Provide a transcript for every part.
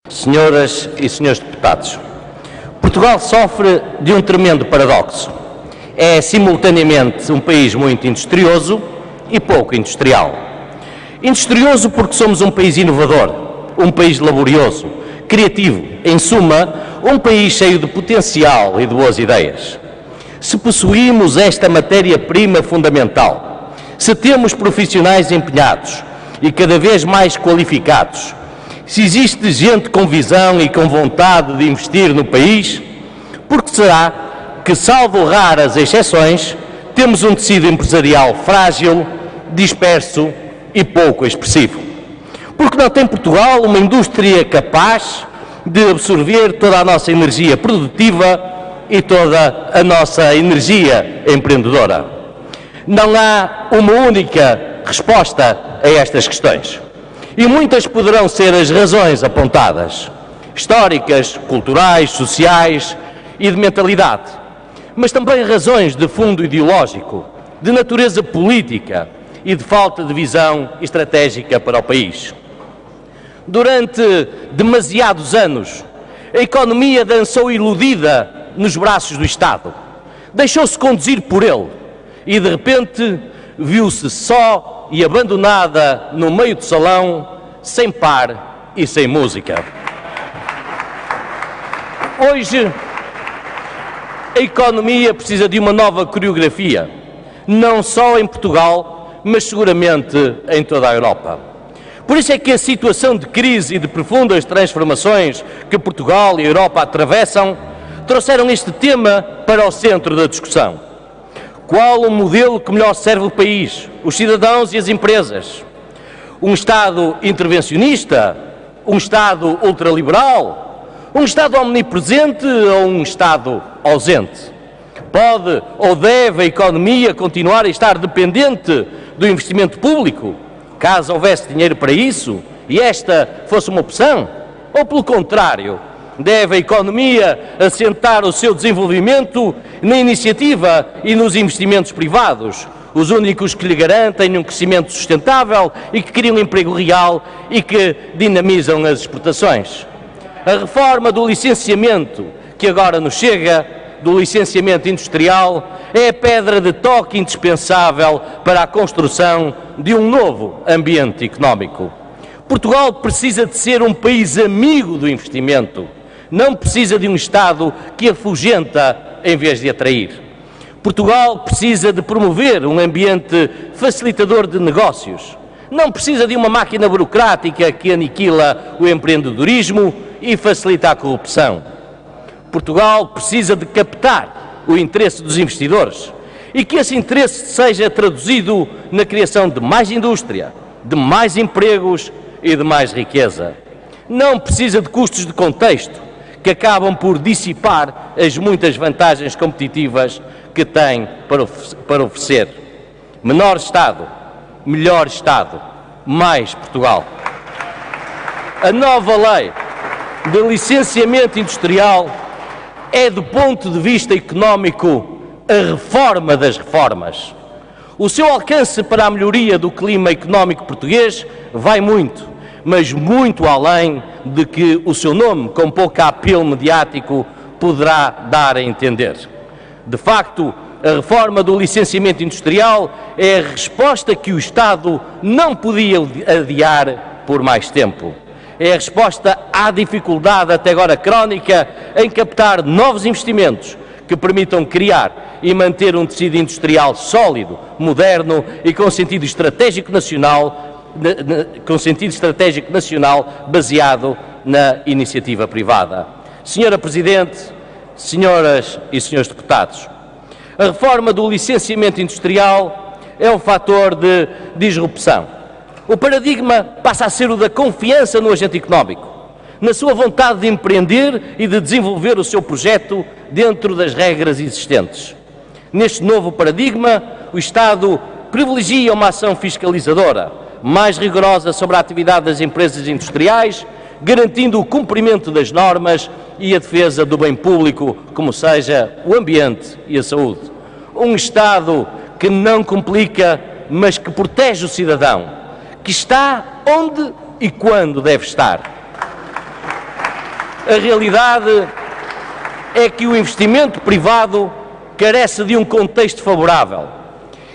Senhoras e senhores deputados, Portugal sofre de um tremendo paradoxo. É simultaneamente um país muito industrioso e pouco industrial. Industrioso porque somos um país inovador, um país laborioso, criativo, em suma, um país cheio de potencial e de boas ideias. Se possuímos esta matéria-prima fundamental, se temos profissionais empenhados e cada vez mais qualificados, se existe gente com visão e com vontade de investir no país, por que será que, salvo raras exceções, temos um tecido empresarial frágil, disperso e pouco expressivo? Porque não tem Portugal uma indústria capaz de absorver toda a nossa energia produtiva e toda a nossa energia empreendedora? Não há uma única resposta a estas questões. E muitas poderão ser as razões apontadas, históricas, culturais, sociais e de mentalidade, mas também razões de fundo ideológico, de natureza política e de falta de visão estratégica para o país. Durante demasiados anos, a economia dançou iludida nos braços do Estado, deixou-se conduzir por ele e, de repente, viu-se só e abandonada no meio do salão, sem par e sem música. Hoje, a economia precisa de uma nova coreografia, não só em Portugal, mas seguramente em toda a Europa. Por isso é que a situação de crise e de profundas transformações que Portugal e a Europa atravessam trouxeram este tema para o centro da discussão. Qual o modelo que melhor serve o país, os cidadãos e as empresas? Um Estado intervencionista? Um Estado ultraliberal? Um Estado omnipresente ou um Estado ausente? Pode ou deve a economia continuar a estar dependente do investimento público, caso houvesse dinheiro para isso e esta fosse uma opção? Ou, pelo contrário, deve a economia assentar o seu desenvolvimento na iniciativa e nos investimentos privados, os únicos que lhe garantem um crescimento sustentável e que criam emprego real e que dinamizam as exportações? A reforma do licenciamento, que agora nos chega, do licenciamento industrial, é a pedra de toque indispensável para a construção de um novo ambiente económico. Portugal precisa de ser um país amigo do investimento, não precisa de um Estado que afugenta em vez de atrair. Portugal precisa de promover um ambiente facilitador de negócios, não precisa de uma máquina burocrática que aniquila o empreendedorismo e facilita a corrupção. Portugal precisa de captar o interesse dos investidores e que esse interesse seja traduzido na criação de mais indústria, de mais empregos e de mais riqueza. Não precisa de custos de contexto que acabam por dissipar as muitas vantagens competitivas que tem para oferecer. Menor Estado, melhor Estado, mais Portugal. A nova lei de licenciamento industrial é, do ponto de vista económico, a reforma das reformas. O seu alcance para a melhoria do clima económico português vai muito, mas muito além de que o seu nome, com pouco apelo mediático, poderá dar a entender. De facto, a reforma do licenciamento industrial é a resposta que o Estado não podia adiar por mais tempo. É a resposta à dificuldade, até agora crónica, em captar novos investimentos que permitam criar e manter um tecido industrial sólido, moderno e com sentido estratégico nacional, baseado na iniciativa privada. Senhora Presidente, senhoras e senhores deputados, a reforma do licenciamento industrial é um fator de disrupção. O paradigma passa a ser o da confiança no agente económico, na sua vontade de empreender e de desenvolver o seu projeto dentro das regras existentes. Neste novo paradigma, o Estado privilegia uma ação fiscalizadora mais rigorosa sobre a atividade das empresas industriais, garantindo o cumprimento das normas e a defesa do bem público, como seja o ambiente e a saúde. Um Estado que não complica, mas que protege o cidadão, que está onde e quando deve estar. A realidade é que o investimento privado carece de um contexto favorável,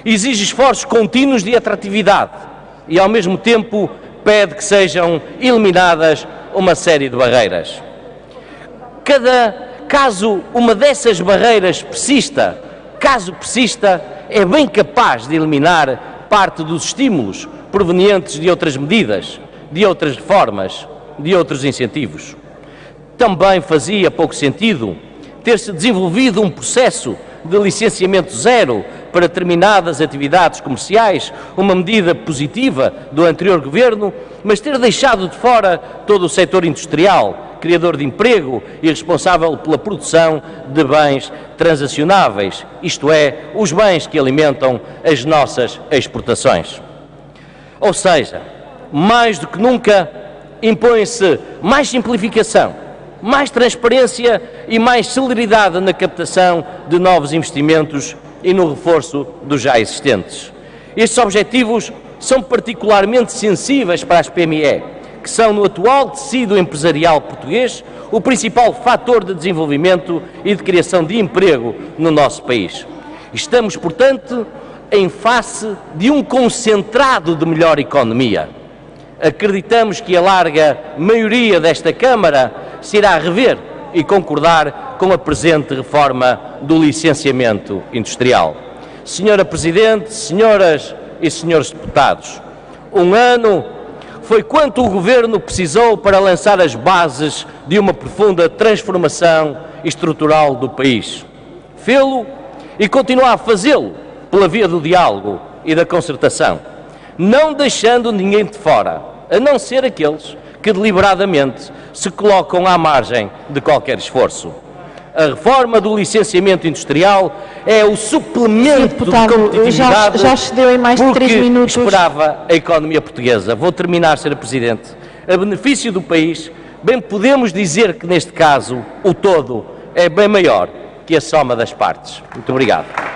exige esforços contínuos de atratividade e, ao mesmo tempo, pede que sejam eliminadas uma série de barreiras. Caso uma dessas barreiras persista, é bem capaz de eliminar parte dos estímulos provenientes de outras medidas, de outras reformas, de outros incentivos. Também fazia pouco sentido ter-se desenvolvido um processo de licenciamento zero para determinadas atividades comerciais, uma medida positiva do anterior governo, mas ter deixado de fora todo o setor industrial, criador de emprego e responsável pela produção de bens transacionáveis, isto é, os bens que alimentam as nossas exportações. Ou seja, mais do que nunca, impõe-se mais simplificação, mais transparência e mais celeridade na captação de novos investimentos e no reforço dos já existentes. Estes objetivos são particularmente sensíveis para as PME, que são, no atual tecido empresarial português, o principal fator de desenvolvimento e de criação de emprego no nosso país. Estamos, portanto, em face de um concentrado de melhor economia. Acreditamos que a larga maioria desta Câmara se irá rever e concordar com a presente reforma do licenciamento industrial. Senhora Presidente, senhoras e senhores deputados, um ano foi quanto o Governo precisou para lançar as bases de uma profunda transformação estrutural do país. Fê-lo e continuar a fazê-lo pela via do diálogo e da concertação, não deixando ninguém de fora, a não ser aqueles que deliberadamente se colocam à margem de qualquer esforço. A reforma do licenciamento industrial é o suplemento de competitividade já excedeu em mais de 3 minutos. Esperava a economia portuguesa. Vou terminar, Sra. Presidente. A benefício do país, bem podemos dizer que neste caso o todo é bem maior que a soma das partes. Muito obrigado.